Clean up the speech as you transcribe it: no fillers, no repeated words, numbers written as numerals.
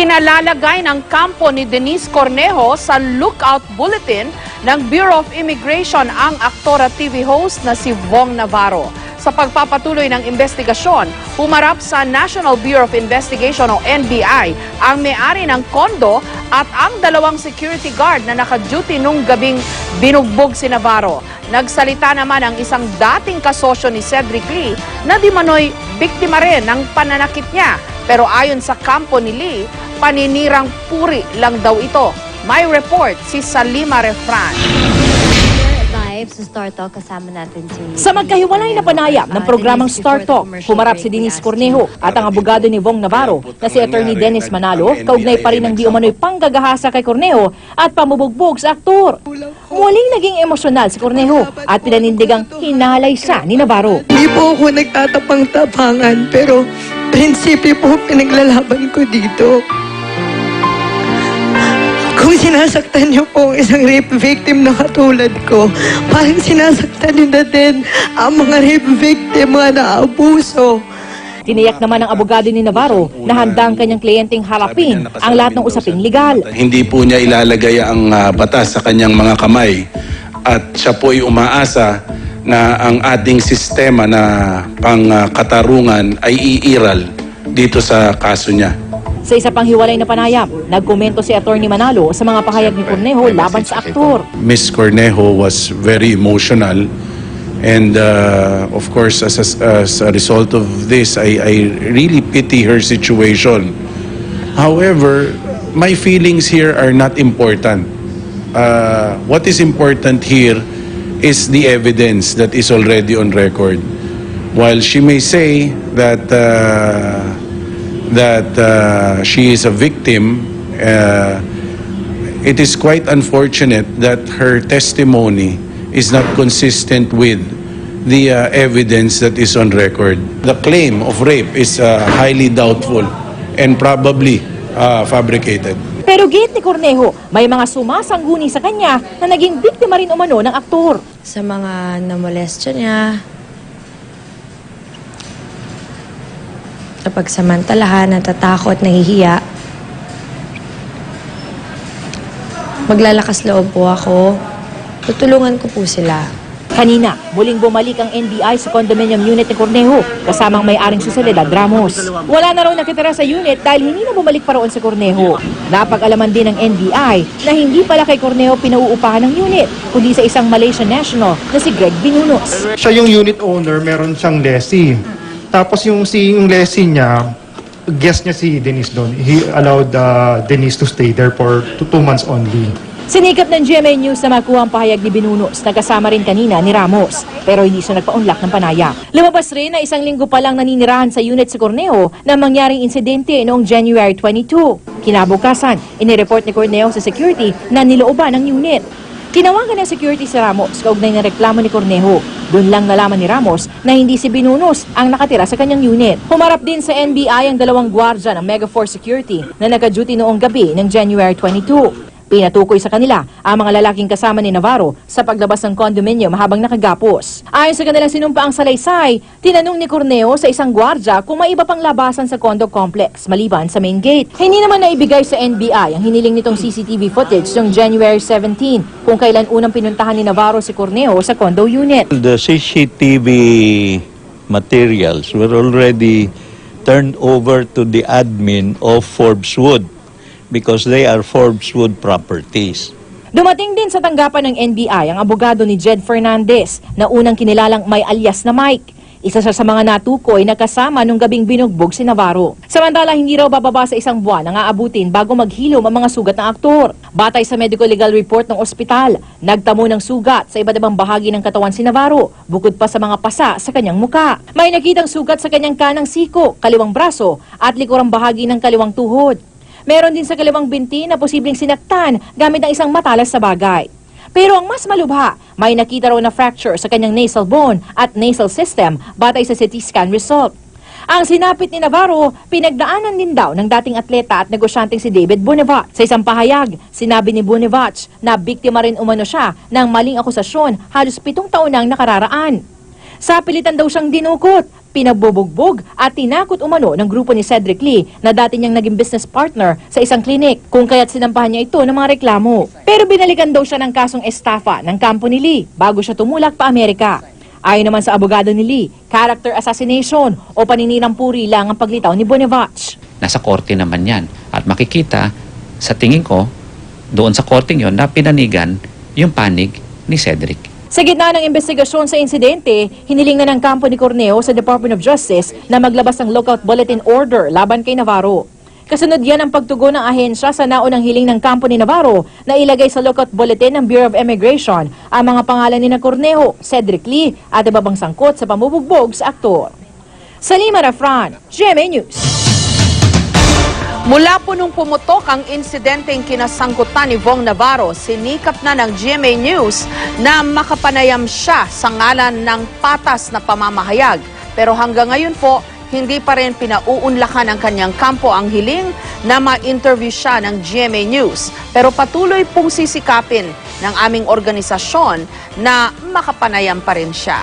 Pinalalagay ng kampo ni Denise Cornejo sa lookout bulletin ng Bureau of Immigration ang aktor at TV host na si Vong Navarro. Sa pagpapatuloy ng investigasyon, humarap sa National Bureau of Investigation o NBI ang may-ari ng kondo at ang dalawang security guard na naka-duty nung gabing binugbog si Navarro. Nagsalita naman ang isang dating kasosyo ni Cedric Lee na di manoy biktima rin ng pananakit niya. Pero ayon sa kampo ni Lee, paninirang puri lang daw ito. May report si Salima Refran. Sa Star Talk, kasama natin si... Sa magkahiwalay na panayam ng programang Star Talk, humarap si Denise Cornejo at ang abogado ni Vong Navarro na si Attorney Dennis Manalo, kaugnay pa rin ng di umano'y panggagahasa kay Cornejo at pamubugbog sa aktor. Muling naging emosyonal si Cornejo at pinanindigang hinalay siya ni Navarro. Hindi po ako nagtatapang-tapangan, pero prinsipi po pinaglalaban ko dito. Kung sinasaktan niyo po ang isang rape victim na katulad ko, parang sinasaktan niyo na din ang mga rape victim, mga naabuso. Tiniyak naman ng abogado ni Navarro na handa ang kanyang kliyenteng harapin ang lahat ng usaping legal. Hindi po niya ilalagay ang batas sa kanyang mga kamay at siya po ay umaasa na ang ating sistema na pangkatarungan ay iiral dito sa kaso niya. Sa isa pang hiwalay na panayam, nagkomento si Attorney Manalo sa mga pahayag ni Cornejo laban sa aktor. Miss Cornejo was very emotional and of course as a result of this, I really pity her situation. However, my feelings here are not important. What is important here is the evidence that is already on record. While she may say that she is a victim, it is quite unfortunate that her testimony is not consistent with the evidence that is on record. The claim of rape is highly doubtful and probably fabricated. Pero gate ni Cornejo, may mga sumasangguni sa kanya na naging biktima rin umano ng aktor. Sa mga namolestya niya, napagsamantalahan, natatakot, nahihiya. Maglalakas loob po ako. Tutulungan ko po sila. Kanina, muling bumalik ang NBI sa condominium unit ni Cornejo, kasamang may-aring si Soledad Ramos. Wala na raw nakitira sa unit dahil hindi na bumalik pa roon si Cornejo. Napag-alaman din ng NBI na hindi pala kay Cornejo pinauupahan ng unit, kundi sa isang Malaysian national na si Greg Binunos. Siya yung unit owner, meron siyang lessee. Tapos yung lessee niya, guest niya si Denise doon. He allowed Denise to stay there for 2 months only. Sinikap ng GMA News na makuha ang pahayag ni Binunos na kasama rin kanina ni Ramos, pero hindi siya nagpaunlak ng panaya. Lumabas rin na 1 linggo pa lang naninirahan sa unit si Cornejo na mangyaring insidente noong January 22. Kinabukasan, inireport ni Cornejo sa security na nilooban ang unit. Tinawagan ng security si Ramos kaugnay ng reklamo ni Cornejo. Doon lang nalaman ni Ramos na hindi si Binunos ang nakatira sa kanyang unit. Humarap din sa NBI ang 2 gwardya ng Megaforce Security na naka-duty noong gabi ng January 22. Pinatukoy sa kanila ang mga lalaking kasama ni Navarro sa paglabas ng condominium habang nakagapos. Ayon sa kanilang sinumpaang salaysay, tinanong ni Cornejo sa isang gwardya kung may iba pang labasan sa condo complex maliban sa main gate. Hindi naman naibigay sa NBI ang hiniling nitong CCTV footage noong January 17 kung kailan unang pinuntahan ni Navarro si Cornejo sa condo unit. The CCTV materials were already turned over to the admin of Forbes Wood because they are Forbes Wood properties. Dumating din sa tanggapan ng NBI ang abogado ni Jed Fernandez na unang kinilalang may alias na Mike. Isa siya sa mga natukoy na kasama nung gabing binugbog si Navarro. Samantala, hindi raw bababa sa 1 buwan ang aabutin bago maghilom ang mga sugat ng aktor. Batay sa medical legal report ng ospital, nagtamo ng sugat sa iba't ibang bahagi ng katawan si Navarro, bukod pa sa mga pasa sa kanyang muka. May nakitang sugat sa kanyang kanang siko, kaliwang braso at likurang bahagi ng kaliwang tuhod. Meron din sa kaliwang binti na posibleng sinaktan gamit ng isang matalas sa bagay. Pero ang mas malubha, may nakita raw na fracture sa kanyang nasal bone at nasal system batay sa CT scan result. Ang sinapit ni Navarro, pinagdaanan din daw ng dating atleta at negosyanteng si David Bonevach. Sa isang pahayag, sinabi ni Bonevach na biktima rin umano siya ng maling akusasyon halos 7 taon nang nakararaan. Sa pilitan daw siyang dinukot, pinabobugbog at tinakot umano ng grupo ni Cedric Lee na dati niyang naging business partner sa isang klinik, kung kaya't sinampahan niya ito ng mga reklamo. Pero binalikan daw siya ng kasong estafa ng kampo ni Lee bago siya tumulak pa Amerika. Ayon naman sa abogado ni Lee, character assassination o paninirang puri lang ang paglitaw ni Bonevach. Nasa korte naman yan. At makikita, sa tingin ko, doon sa korting yon na pinanigan yung panig ni Cedric. Sa gitna ng investigasyon sa insidente, hiniling na ng kampo ni Corneo sa Department of Justice na maglabas ng lookout bulletin order laban kay Navarro. Kasunod yan ang pagtugon ng ahensya sa naunang hiling ng kampo ni Navarro na ilagay sa lookout bulletin ng Bureau of Immigration ang mga pangalan ni Cornejo, Cedric Lee at iba pang sangkot sa pamubugbog sa aktor. Salima Rafran, GMA News. Mula po nung pumutok ang insidenteng kinasangkutan ni Vong Navarro, sinikap na ng GMA News na makapanayam siya sa ngalan ng patas na pamamahayag. Pero hanggang ngayon po, hindi pa rin pinauunlakan ng kanyang kampo ang hiling na ma-interview siya ng GMA News. Pero patuloy pong sisikapin ng aming organisasyon na makapanayam pa rin siya.